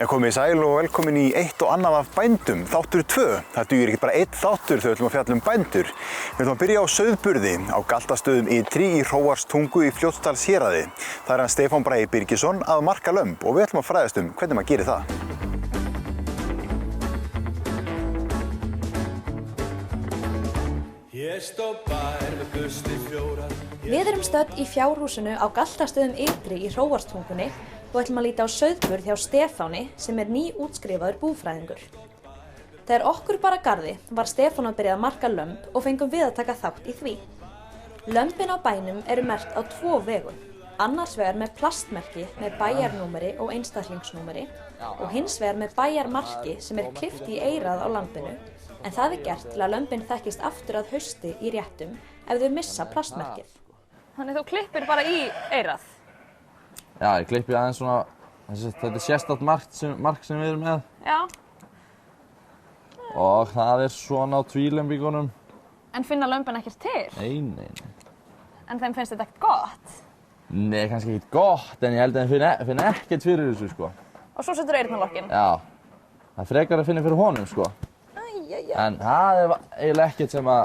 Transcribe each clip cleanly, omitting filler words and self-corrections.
Komið sæl og velkomin í eitt og annað af bændum, þáttur 2. Það dugir ekki bara einn þáttur þegar við ætlum að fjalla bændur. Við ætlum að byrja á sauðburði á Galtastöðum Ytri í Hróarstungu í Fljótsdalshéraði. Það hann Stefán Bragi Birgisson að marka lömb og við ætlum að fræðast hvernig maður gerir það. Við erum stödd í fjárhúsinu á Galtastöðum Ytri í Hróarstungunni og ætlum að líta á sauðburð hjá Stefáni sem nýútskrifaður búfræðingur. Þegar okkur bar að garði var Stefán að byrja að marka lömb og fengum við að taka þátt í því. Lömbin á bænum eru merkt á 2 vegu, annars vegar með plastmerki með bæjarnúmeri og einstaklingsnúmeri og hins vegar með bæjarmarki sem klippt í eyrað á lambinu, en það gert til að lömbin þekkist aftur að hausti í réttum ef þau missa plastmerkið. Þannig þú klippir bara í eyrað? Já, ég klippi aðeins svona, þetta sérstakt mark sem við erum með. Já. Og það svona á tvílembíkunum. En finna lömbin ekkert til? Nei. En þeim finnst þetta ekkert gott? Nei, kannski ekkert gott, en ég held að þeim finna ekkert fyrir þessu, sko. Og svo setur eyrnalokkin? Já. Það frekar að finna fyrir honum, sko. En það eiginlega ekkert sem að,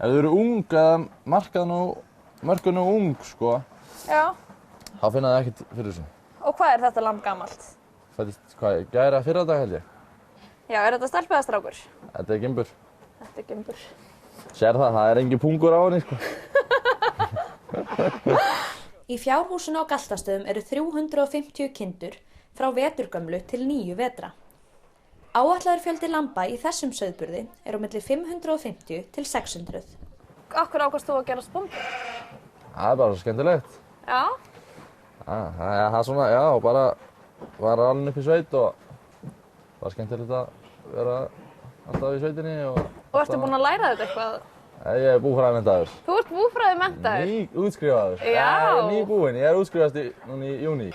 ef þau eru ung eða mörkuð nú ung, sko. Já. Þá finna þau ekkert fyrir þessu. Og hvað þetta lamb gamalt? Fæddist, gæra fyrradag held ég. Já, þetta stelpa eða strákur? Þetta gimbur. Þetta gimbur. Sér það engin pungur á henni, sko. Í fjárhúsinu á Galtastöðum eru 350 kindur frá veturgömlu til 9 vetra. Áætlaður fjöldi lamba í þessum sauðburði á milli 550 til 600. Akkur ákvaðst þú að gerast bóndi? Það bara svo skemmtilegt. Já. Það svona, já, bara var alveg upp í sveit og var skemmtilegt að vera alltaf í sveitinni og ertu búinn að læra þetta eitthvað? Ég búfræðimenntaður. Þú ert búfræðimenntaður? Nýútskrifaður. Já. Ég nýbúinn, ég útskrifast núna í júní.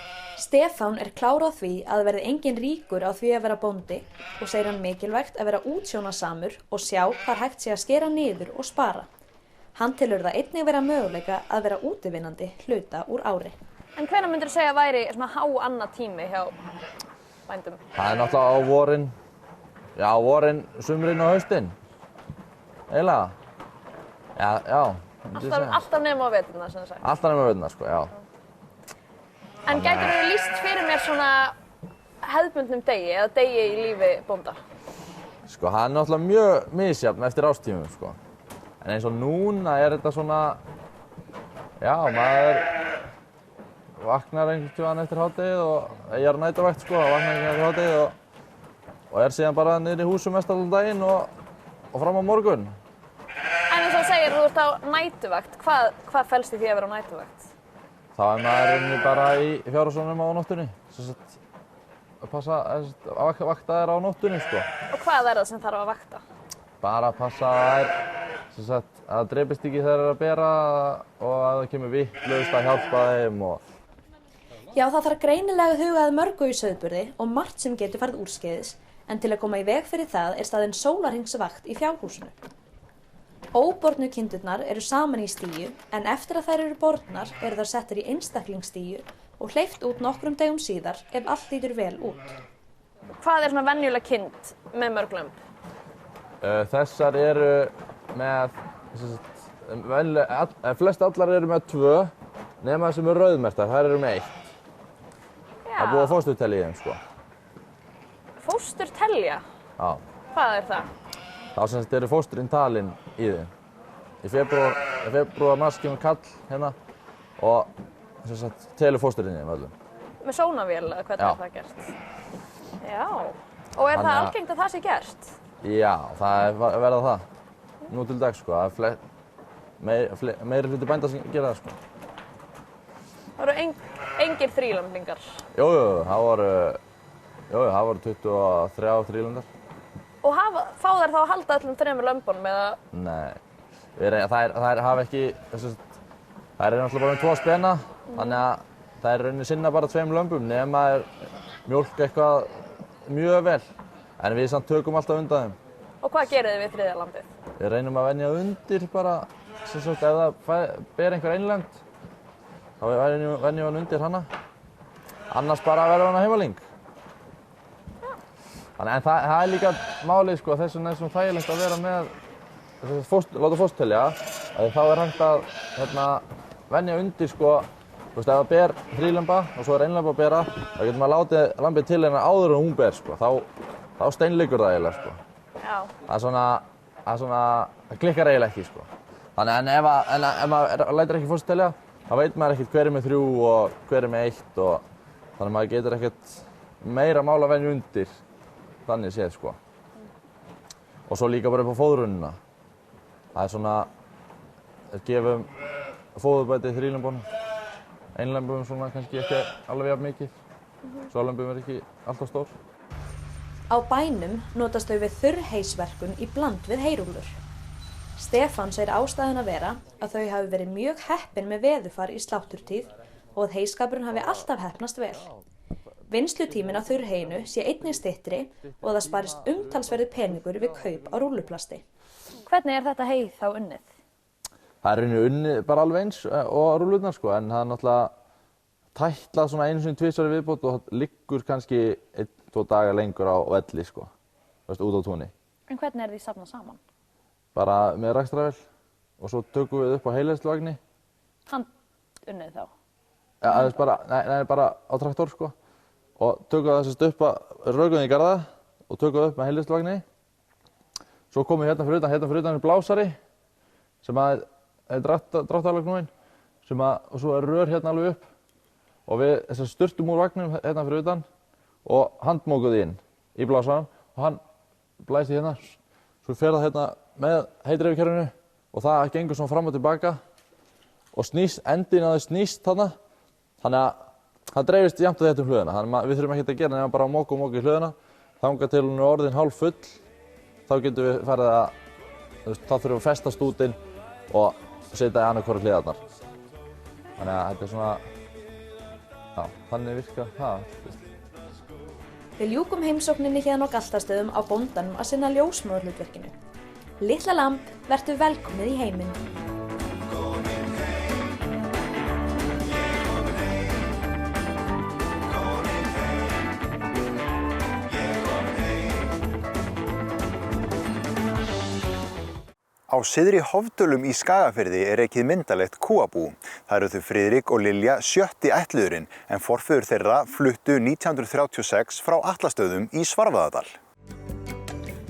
Stefán klár á því að verði enginn ríkur á því að vera bóndi og segir hann mikilvægt að vera útsjónasamur og sjá hvar hægt sé að skera niður og spara. Hann telur það einnig vera möguleika að vera útivinnandi hluta úr ári. En hvenær myndirðu segja að væri svona háannatími hjá bændum? Það náttúrulega á vorin, já, vorin, sumrin og haustin. Eiginlega. Já. Alltaf nema á veturna, sem þú sagði? Alltaf nema á veturna, sko, já. En gætirðu lýst fyrir mér svona hefðbundnum degi eða degi í lífi bónda? Sko, það náttúrulega mjög misjafn eftir ástímum, sko. En eins og núna þetta svona, já, maður vaknar einhvern tímann eftir hádegið og ég á næturvakt, sko, vaknar einhvern eftir hádegið og síðan bara niður í húsum mest allan daginn og fram á morgun. En eins og þú segir, þú ert á næturvakt, hvað felst í því að vera á næturvakt? Þá maður bara í fjárhúsunum á nóttunni, að vakta þær á nóttunni, sko. Og hvað það sem þarf að vakta? Bara að passa þær, að það dreipist ekki þegar það að bera og að það kemur vitlaust að hjálpa þeim og... Já, það þarf greinilega að huga að mörgu í sauðburði og margt sem getur farið úrskeiðis, en til að koma í veg fyrir það staðinn sólarhringsvakt í fjárhúsinu. Óbornu kindurnar eru saman í stíu, en eftir að þær eru bornar eru þær settar í einstaklingstíu og hleypt út nokkrum dögum síðar ef allt lítur vel út. Hvað svona venjuleg kind með mörg lömb? Þessar eru með, flest allar eru með 2, nema sem eru rauðmerktar, þær eru með 1. Það búið að fósturtelja í þeim, sko. Fósturtelja? Já. Hvað það? Þá eru fósturinn talin í þeim. Í febrúar, mars kemur kall hérna og telur fósturinn í þeim öllum. Með sónavél eða hvernig það gert? Já. Og það algengt að það sé gert? Já, það verða það. Nú til dags, sko. Það meiri hluti bænda sem gera það, sko. Það voru engir þrílambingar? Jú, það voru 23 þrílambingar. Og fá þær þá að halda öllum 3 lömbunum eða? Nei, þær hafa ekki, þær eru náttúrulega bara með 2 spena, þannig að þær rauninni sinna bara 2 lömbum nema þær mjólka eitthvað mjög vel. En við samt tökum alltaf undan þeim. Og hvað gerið þið við 3. lambið? Við reynum að venja undir bara, ef það ber einhver einlönd, þá venjum við hann undir hana. Annars bara verður hann að heimaling. En það líka málið sko, þess vegna svo þægilegt að vera með láta fósturtelja, þá hægt að venja undir sko, þú veist, ef það ber þrílamba og svo einlamba að bera, þá getur maður látið lambið til hennar áður en hún ber sko, þá steinleikur það eiginlega sko. Já. Það klikkar eiginlega ekki sko. Þannig en ef maður lætur ekki fósturtelja, þá veit maður ekkert hver með 3 og hver með 1 og þannig maður getur ekkert meira mál að venja undir, þannig séð sko. Og svo líka bara upp á fóðrunina. Það gefum fóðurbæti þrílömbunum, einlömbum svona kannski ekki alveg jafn mikið, sválömbum ekki alltaf stór. Á bænum notast þau við þurrheysverkun í bland við heyrúllur. Stefán segir ástæðan að vera að þau hafi verið mjög heppin með veðurfar í slátturtíð og að heyskapurinn hafi alltaf heppnast vel. Vinnslutíminn á þurrheyinu sé einnig styttri og það sparist umtalsverður peningur við kaup á rúlluplasti. Hvernig er þetta hey þá unnið? Það unnið bara alveg eins og rúllurnar sko, en það er náttúrulega tætlað svona 1-2 viðbót og það liggur kannski 1-2 daga lengur á velli sko, út á túni. En hvernig er því safnað saman? Bara með rakstravél og svo tökum við upp á heileysluvagni. Handunnið þá? Ja, bara á traktor sko. Og tökum það upp að rökum í garða og tökum upp með heileysluvagni. Svo komum við hérna fyrir utan blásari sem er dráttarlagnúin og svo er rör hérna alveg upp og við sturtum úr vagnum hérna fyrir utan og handmókuð inn í blásaran og hann blæsti hérna. Svo fer það hérna með heitreifikerfinu og það gengur svona fram og tilbaka og endinn að það snýst þarna. Þannig að það dreifist jafnt að þetta hlöðina. Þannig að við þurfum ekkert að gera nema bara að móka í hlöðina. Þangað til hún er orðin hálf full, þá getum við farið að, þá þurfum við að festa stútinn og setja í annað hvora hliðarnar. Þannig að þetta er svona, já, þannig virkar það. Við ljúkum heimsókninni hérna á Galtastöðum á bóndanum að sinna ljósmóðurhlutverkinu. Litla lamb, vertu velkomið í heiminn. Á Syðri Hofdölum í Skagafirði er rekið myndalegt kúabú. Það eru þau Friðrik og Lilja 7. ættliðurinn en forfeður þeirra fluttu 1936 frá Atlastöðum í Svarfaðardal.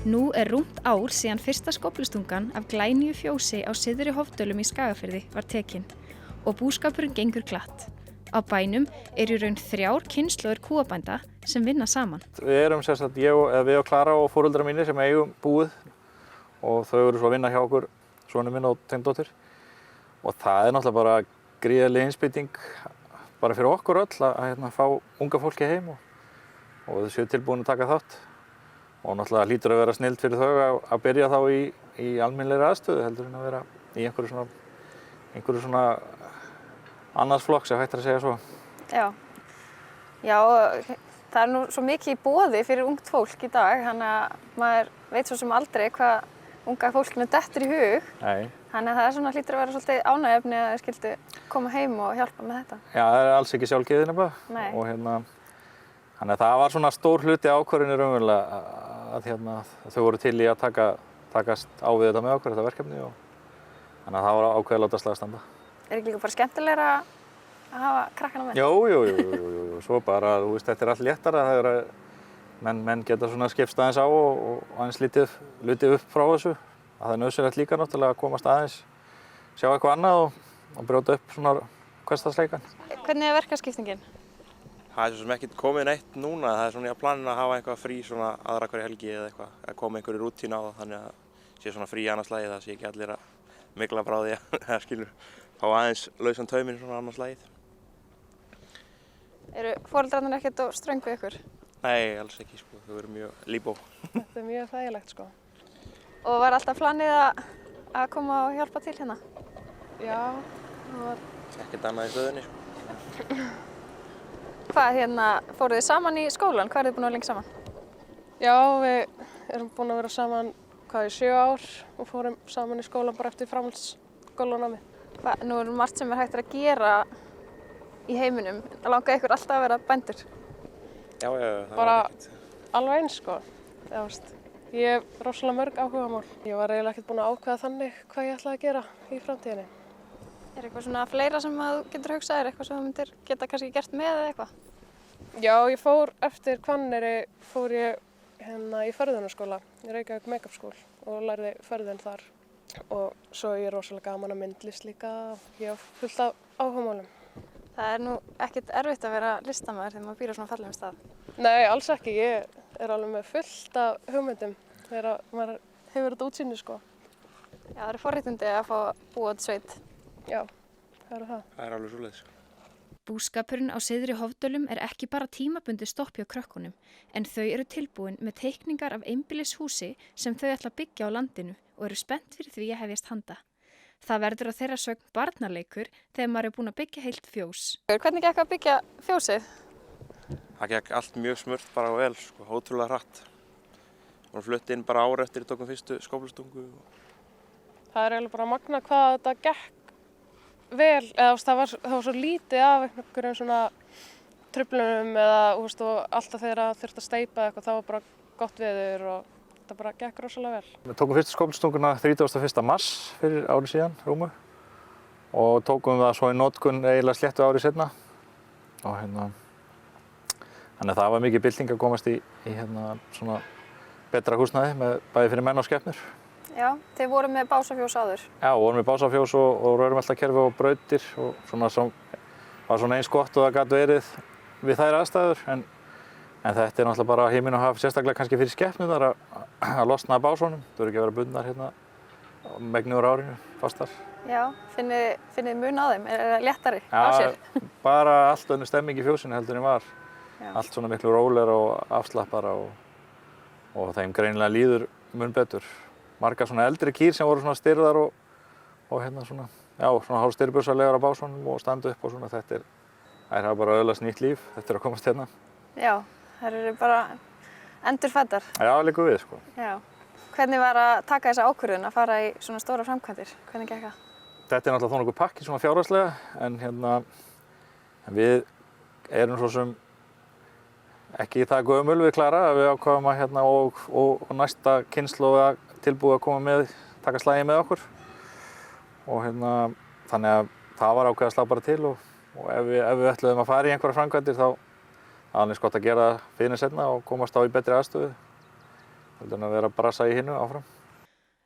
Nú er rúmt ár síðan fyrsta skóflustungan af glænýju fjósi á Syðri Hofdölum í Skagafirði var tekin og búskapurinn gengur glatt. Á bænum í raun 3 kynslóðir kúabænda sem vinna saman. Við erum við og Klara og foreldrar mínir sem eigum búið og þau eru svo að vinna hjá okkur, sonur minn og tengdóttir. Og það er náttúrulega bara gríðarleg innspýting bara fyrir okkur öll að fá unga fólki heim og þau séu tilbúin að taka þátt. Og náttúrulega hlýtur að vera snilld fyrir þau að byrja þá í almennilegri aðstöðu heldur en að vera í einhverju svona annars flokks, ef hægt er að segja svo. Já, það er nú svo mikið í boði fyrir ungt fólk í dag, þannig að maður veit svo sem aldrei hvað unga fólkinu dettur í hug. Nei. Þannig að það er svona hlýtur að vera svolítið ánægjuefni að þau skyldu koma heim og hjálpa með þetta. Já, það er alls ekki sjálfgefið nefnilega. Nei. Og þannig að það var svona stór hluti ákvörðunni raunverulega að þau voru til í að takast á við þetta með okkur, þetta verkefni og þannig að það var ákveðið að láta slag standa. Er ekki líka bara skemmtilegra að hafa krakkana með? Jú, svo bara, þú veist, þetta er allt léttara, það er menn geta svona skipst aðeins á og aðeins litið upp frá þessu. Það er nauðsynlegt líka náttúrulega að komast aðeins, sjá eitthvað annað og brjóta upp svona hversdagsleikann. Hvernig er verkaskiptingin? Það er svo sem ekki komið neitt núna, það er svona í planinu að hafa eitthvað frí svona aðra hverja helgi eða eitthvað, að koma einhverju rútínu á það þannig að sé svona frí annars lagið, það sé ekki allir að mygla frá því að fá aðeins lausan tauminn svona annars lagið. Eru foreldrarnir ekkert á ströng við ykkur? Nei, alls ekki sko, þau eru mjög líbó. Þetta er mjög þægilegt sko. Og var alltaf planið að koma og hjálpa til hérna? Já, það var... Ekkert annað í stöðunni sko. Hvað, fóruð þið saman í skólan? Hvað eru þið búin að vera lengi saman? Já, við erum búin að vera saman, í 7 ár og fórum saman í skólan bara eftir framhaldsskólanámi. Nú er margt sem hægt að gera í heiminum. Langaði ykkur alltaf að vera bændur? Já, það bara var ekkert. Alveg eins sko. Ég hef rosalega mörg áhugamál. Ég var eiginlega ekkert búin að ákveða þannig hvað ég ætlaði að gera í framtíðinni. Er eitthvað svona fleira sem að þú getur hugsað þér, eitthvað sem þú myndir geta kannski gert með eða eitthvað? Já, ég fór eftir Hvanneyri, fór ég í förðunarskóla, í Reykjavík Make-up School og lærði förðun þar. Og svo er ég rosalega gaman að myndlist líka og ég hef fullt af áhugamálum. Það er nú ekkert erfitt að vera listamaður þegar maður býr á svona fallegum stað. Nei, alls ekki. Ég er alveg með fullt af hugmyndum þegar maður hefur þetta útsýni, sko. Já, það eru forréttindi að fá að búa til sveit. Já, það eru það. Það er alveg svoleiðis. Búskapurinn á Syðri Hofdölum er ekki bara tímabundi stopp hjá krökkunum, en þau eru tilbúin með teikningar af einbýlishúsi sem þau ætla að byggja á landinu og eru spennt fyrir því að hefjast handa. Það verður á þeirra sögn barnaleikur þegar maður er búin að byggja heilt fjós. Hvernig gekk að byggja fjósið? Það gekk allt mjög smurt bara og vel, sko, ótrúlega hratt. Við flutti inn bara ári eftir tókum fyrstu skóflustungu. Það er eiginlega bara magna hvað þetta gekk vel, eða það var svo lítið af einhverjum svona truflunum eða og alltaf þegar það þurfti að steypa eitthvað, það var bara gott veður og þetta bara gekk rosalega vel. Við tókum fyrstu skóflustunguna 31. mars fyrir ári síðan, rúmu, og tókum það svo í notkun eiginlega sléttu ári seinna. Og þannig að það var mikið bylting að komast í svona betra húsnæði með bæði fyrir menn og skepnur. Já, þið voru með básafjós áður. Já, vorum með básafjós og rörumeltakerfi og brautir og svona var svona eins gott og það gat verið við þær aðstæður. En þetta er náttúrulega bara himinn og haf, sérstaklega kannski fyrir skepnurnar að losna af básunum. Það eru ekki að vera bundnar megni úr árinu, fastar. Já, finnið mun á þeim, er það léttari á sér? Já, bara allt önnur stemming í fjósinu heldur en var. Já. Allt svona miklu rólegra og afslappara og þeim greinilega líður mun betur. Margar svona eldri kýr sem voru svona stirðar og svona hálf stirðbursalegar á básunum og standa upp og svona. Þær hafa bara öðlast nýtt líf eftir að komast hérna. Já, þær eru bara endurfæddar. Já, líka við, sko. Já. Hvernig var að taka þessa ákvörðun að fara í svona stóra framkvæmdir? Hvernig gekk það? Þetta er náttúrulega þó nokkuð pakki svona fjárhagslega en við erum svo sem ekki það gömul við Klara að við ákváðum að og næsta kynslóð tilbúið að koma með, taka slagið með okkur. Og þannig að það var ákveðið að slá bara til og ef við ætluðum að fara í einhverja framkvæmdir þá var alveg gott að gera það fyrir seinna og komast á í betri aðstöðu. Heldur en að vera að brasa í hinnu áfram.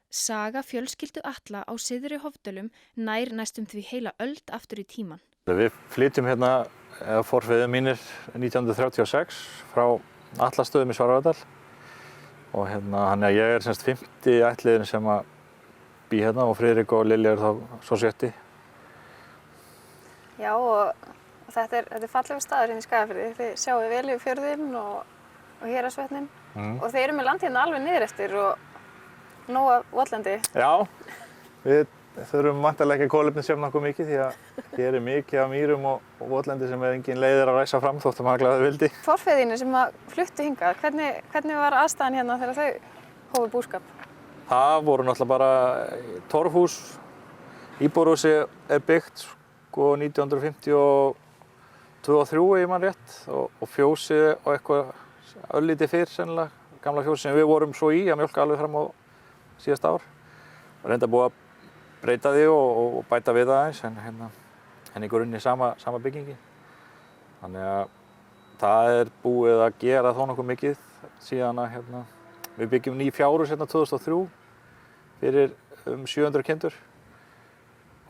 Saga fjölskyldu Atla á Syðri Hofdölum nær næstum því heila öld aftur í tíman. Við flytjum forfeður mínir 1936 frá Atlastöðum í Svarfaðardal og þannig að ég er semst 50 ættliðin sem að bý hérna og Friðrik og Lilja eru þá svo 70. Já, og þetta er fallegur staður hérna í Skagafirði. Þið sjáu vel yfir fjörðinn og Héraðsvötnin og þið eru með land hérna alveg niður eftir og nóg af votlendi. Já, við þurfum vantarlega ekki að kolefnisjöfna okkur mikið því að hér er mikið af mýrum og votlendi sem engin leið er að ræsa fram þótt að maður glæði vildi. Forfeðinni sem fluttu hingað, hvernig var aðstæðan hérna þegar þau hófu búskap? Það voru náttúrulega bara torfhús. Íbúðarhúsi er byggt 1952 og 3 ég man rétt og fjósi og eitthvað örlítið fyrr sennilega. Gamla fjósi sem við vorum svo í að mjólka alveg fram á síðasta ár. Og reynda búið að breyta því og bæta við aðeins en í grunni sama byggingi. Þannig að það er búið að gera þó nokkuð mikið síðan að við byggjum ný fjárhús 2003 fyrir 700 kindur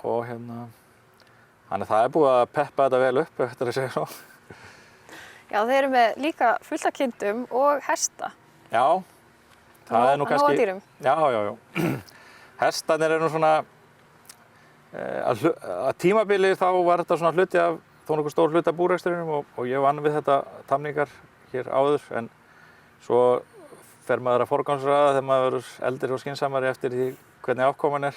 og þannig að það er búið að peppa þetta vel upp eftir að segja svo. Já, þeir eru með líka fullt af kindum og hesta. Já, það er nú kannski... Nóg af dýrum. Já. Hestarnir eru nú svona... Að tímabili þá var þetta svona hluti af þó nokkuð stór hluti af búrekstrinum og ég vann við þetta tamningar hér áður en svo fer maður að forgangsraða þegar maður verður eldri og skynsamari eftir því hvernig afkoman er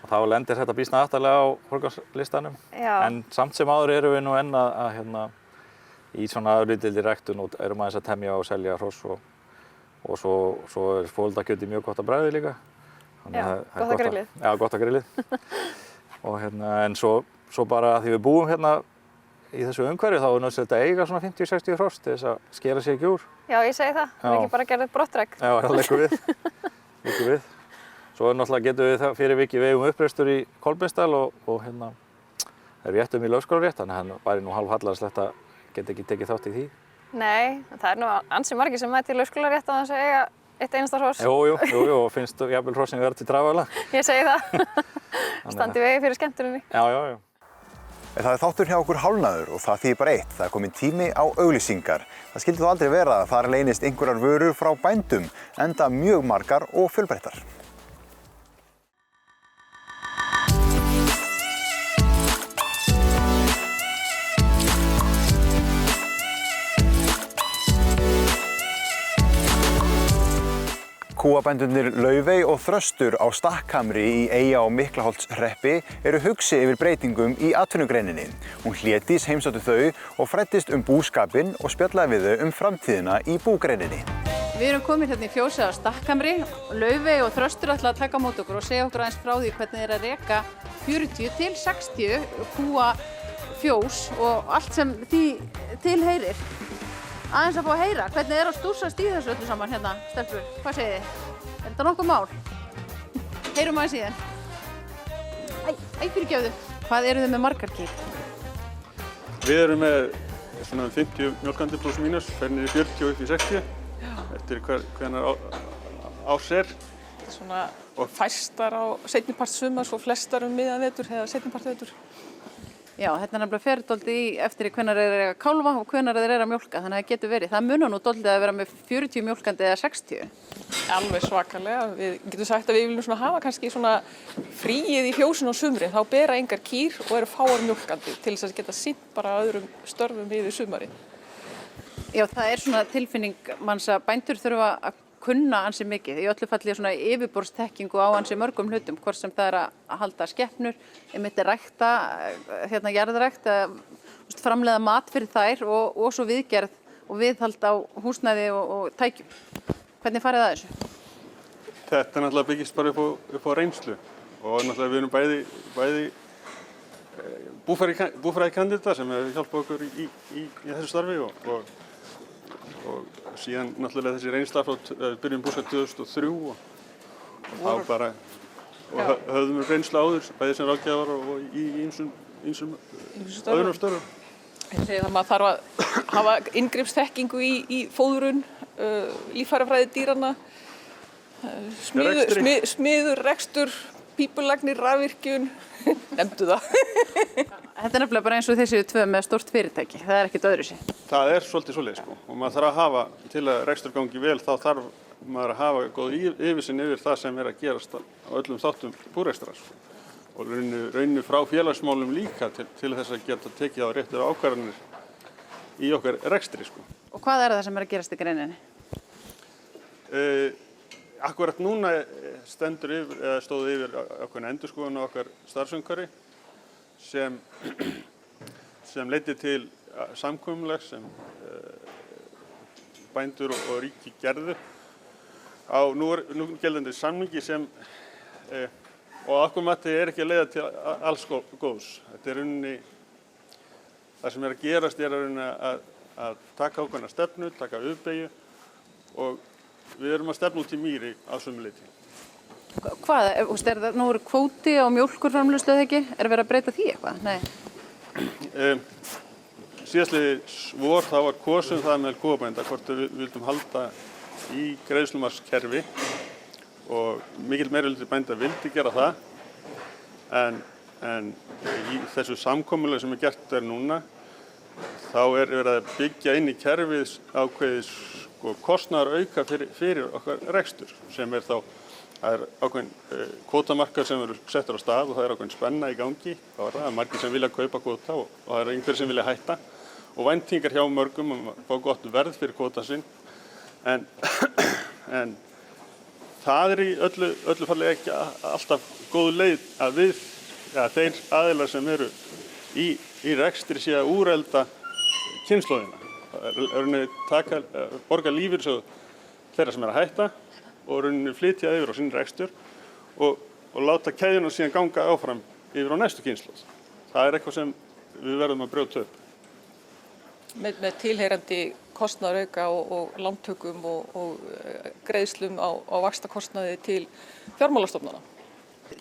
og þá lendir þetta býsna aftarlega á forgangslistanum. En samt sem áður erum við nú enn í svona lítilli ræktun og erum aðeins að temja og selja hross og svo er fóldakjöti mjög gott að bragði líka. Já, gott að grillið. Já, gott að grillið. Og en svo bara því við búum hérna í þessu umhverfi þá er nauðsynlegt að eiga svona 50-60 hross til þess að skera sig ekki úr. Já, ég segi það. Það er ekki bara að gera brottrækt. Já, það leikur við. Leikur við. Svo náttúrulega getum við það fyrir vikið við eigum uppreistur í Kolbeinsdal og hérna er réttum í lögskólarétt, þannig að hann væri nú hálf hallærislegt að geta ekki tekið þátt í því. Nei, það er nú ansi margir sem mæti í lögskólarétt á þess að eiga eitt einasta hross. Jú, og finnst jafnvel hrossin vera til trafala. Ég segi það. Standi vegi fyrir skemmtuninni. Já. En það er þáttur hjá okkur hálfnaður og það þýðir bara eitt, það er komin tími á auglýsingar. Það skyldi þó aldrei vera að þar leynist einhverjar vörur frá bændum, enda mjög margar og fjölbreyttar. Kúabændurnir Laufey og Þröstur á Stakkhamri í Eyja- og Miklaholtshreppi eru hugsi yfir breytingum í atvinnugreininni. Hún Hlédís heimsótti þau og fræddist búskapinn og spjallaði við þau framtíðina í búgreininni. Við erum komin hérna í fjósið á Stakkhamri og Laufey og Þröstur ætla að taka á móti okkur og segja okkur aðeins frá því hvernig þeir að reka 40 til 60 kúa fjós og allt sem því tilheyrir. Aðeins að fá að heyra, hvernig er að stúsast í þessu öllu saman hérna, stelpur? Hvað segið þið? Er þetta nokkuð mál? Heyrum aðeins í þeim. Fyrirgefðu. Hvað eru þið með margar kýr? Við erum með svona 50 mjólkandi pluss mínus, fer niður í 40 og upp í 60. Eftir hvenær árs er. Þetta er svona fæstar á seinnipart sumars og flestar miðjan vetur eða seinnipart vetur. Já, þetta er nefnilega fer dálítið í eftir hvenær þeir eru að kálfa og hvenær þeir eru að mjólka, þannig að það getur verið. Það munar nú dálítið að vera með 40 mjólkandi eða 60. Alveg svakalega. Við getum sagt að við viljum svona hafa kannski svona fríið í fjósinu á sumri. Þá bera engar kýr og eru fáar mjólkandi til þess að geta sinnt bara öðrum störfum við sumari. Já, það er svona tilfinning manns að bændur þurfa að kunna ansi mikið. Í öllu falli svona yfirborðstekkingu á ansi mörgum hlutum, hvort sem það er að halda skepnur, einmitt rækta, jarðrækt, framleiða mat fyrir þær og svo viðgerð og viðhald á húsnæði og tækjum. Hvernig farið það þessu? Þetta náttúrulega byggist bara upp á reynslu og náttúrulega við erum bæði búfræðikandidata sem hefur hjálpað okkur í þessu starfi og síðan náttúrulega þessi reynsla frá byrjun búskap 2003 og þá bara höfðum við reynsla áður, bæði sem ráðgjafar og í ýmsum öðrum störfum. Ég segi það að maður þarf að hafa inngripsþekkingu í fóðrun, líffærafræði dýranna, smiður, rekstur, pípulagnir, rafvirkjun, nefndu það. Þetta er nefnilega bara eins og þessi tvö með stórt fyrirtæki, það er ekkert öðru sér. Það er svolítið svoleið sko og maður þarf að hafa, til að rekstur gangi vel þá þarf maður að hafa góð yfirsýn yfir það sem er að gerast á öllum þáttum búrekstrar og rauninu frá félagsmálum líka til þess að geta tekið á réttar ákvarðanir í okkar rekstri sko. Og hvað er það sem er að gerast í greininni? Akkurat núna stóð yfir ákveðna endurskoðun á okkar starfsumhverfi sem leiddi til samkomulags sem bændur og ríki gerðu á núgildandi samningi sem og okkur mati er ekki að leiða til alls góðs. Þetta er rauninni það sem er að gerast er að taka ákveðna stefnu, taka uppbeygju og við erum að stefna út í mýri á sömu leyti. Hvað, er það nú kvóti á mjólkurframleiðslu eða ekki? Er verið að breyta því eitthvað? Nei. Síðastliðið vor þá var kosið það með kúabænda hvort við vildum halda í greiðslumarkskerfi og mikill meirihluti bænda vildi gera það en í þessu samkomulagi sem gert núna þá er verið að byggja inn í kerfið ákveðis kostnaðarauka fyrir okkar rekstur sem er þá það er ákveðin kvótamarkar sem eru settur á stað og það er ákveðin spenna í gangi. Það er margir sem vilja kaupa kvóta og það er einhverjir sem vilja hætta og væntingar hjá mörgum að fá gott verð fyrir kvóta sinn. En það er í öllu falli ekki alltaf góð leið að þeir aðilar sem eru í rekstri sé að úrelda kynslóðina. Það er borga lífeyrissjóð þeirra sem er að hætta og rauninni flytja yfir á sinn rekstur og láta keðjuna síðan ganga áfram yfir á næstu kynslóð. Það er eitthvað sem við verðum að brjóta upp. með tilheyrandi kostnaðarauka og lántökum og greiðslum á vaxtakostnaði til fjármálastofnana.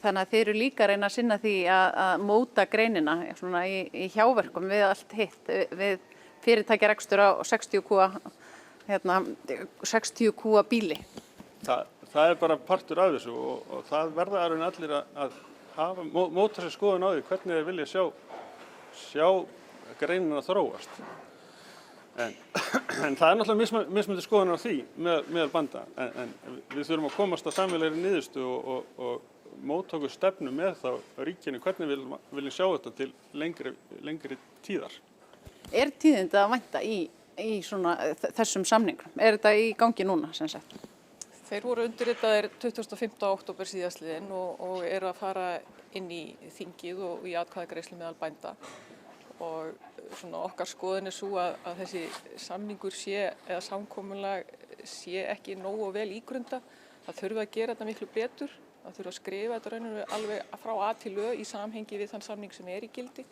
Þannig að þið eru líka að reyna að sinna því að móta greinina svona í hjáverkum við allt hitt, við fyrirtækjarekstur á 60 kúa bíli. Það bara partur af þessu og það verða allir að hafa, móta sér skoðun á því hvernig þeir vilja sjá greinina þróast. En það náttúrulega mismunandi skoðun á því með bænda, en við þurfum að komast að sameiginlegri niðurstöðu og móta okkur stefnu með þá ríkinu hvernig við viljum sjá þetta til lengri tíðar. Er tíðinda að vænta í svona þessum samningum? Er þetta í gangi núna sem sagt? Þeir voru undirritaðir 25. október síðastliðinn og eru að fara inn í þingið og í atkvæðagreiðslu meðal bænda. Og svona okkar skoðun svo að þessi samningur eða samkomulag sé ekki nógu vel ígrunda. Það þurfi að gera þetta miklu betur. Það þurfi að skrifa þetta rauninu alveg frá A til Ö í samhengi við þann samning sem í gildi.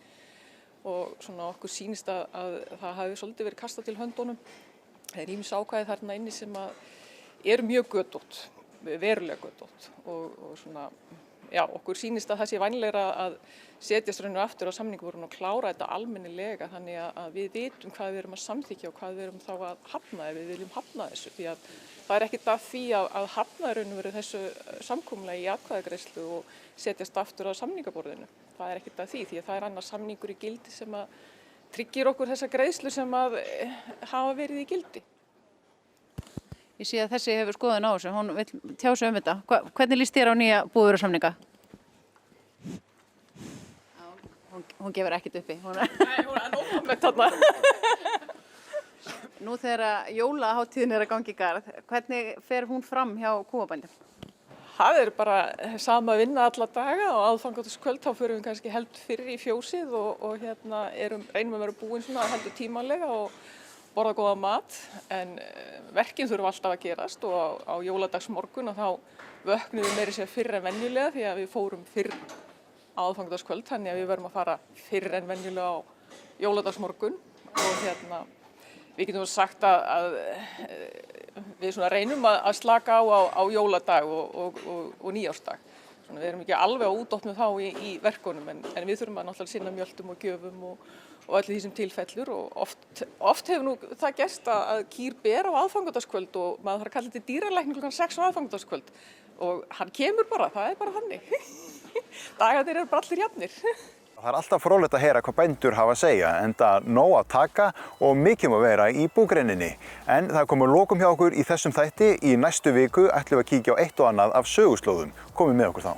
Og svona okkur sýnist að það hafi svolítið verið kastað til höndunum. Það er ýmis ákvæði þarna inni sem eru mjög götótt, verulega götótt. Og svona, já, okkur sýnist að það sé vænlegra að setjast rauninu aftur á samningaborðinu og klára þetta almennilega þannig að við vitum hvað við erum að samþykkja og hvað við erum þá að hafna ef við viljum hafna þessu. Því að það er ekkert að því að hafna rauninu verið þessu samkomulagi í atkvæðagreiðslu og setjast aftur á samningaborðinu. Það er ekkert að því að það er annars samningur í gildi sem að tryggir okkur þessa greiðslu sem að hafa verið í gildi. Ég sé að þessi hefur skoðun á þessu, hún vill tjá sig þetta. Hvernig líst þér á nýja búvörusamninga? Hún gefur ekkert uppi. Nei, hún er ókomment þarna. Nú þegar jólahátíðin að gangi í garð, hvernig fer hún fram hjá kúabændum? Það er bara sama vinna alla daga og aðfangadagskvöld þá förum við kannski heldur fyrir í fjósið og reynum að vera búin svona heldur tímanlega og borða góða mat. En verkin þurfa alltaf að gerast og á jóladagsmorgun og þá vöknum við meira sér fyrr en venjulega því að við fórum fyrr aðfangadagskvöld, þannig að við verðum að fara fyrr en venjulega á jóladagsmorgun og við getum sagt að við svona reynum að slaka á jóladag og nýjársdag. Svona, við erum ekki alveg á útdóttnum þá í verkunum en við þurfum að náttúrulega sinna mjöldum og gjöfum og öllu því sem tilfellur og oft hefur nú það gerst að kýr ber á aðfangadagskvöld og maður þarf að kalla þetta dýralækni klukkan 6 á aðfangadagskvöld og hann kemur bara, það er bara þannig. Dagarnir eru bara allir jafnir. Það er alltaf fróðlegt að heyra hvað bændur hafa að segja, enda nóg að taka og mikið að vera í búgreininni. En það er komið lokum hjá okkur í þessum þætti. Í næstu viku ætlum við að kíkja á eitt og annað af söguslóðum. Komið með okkur þá.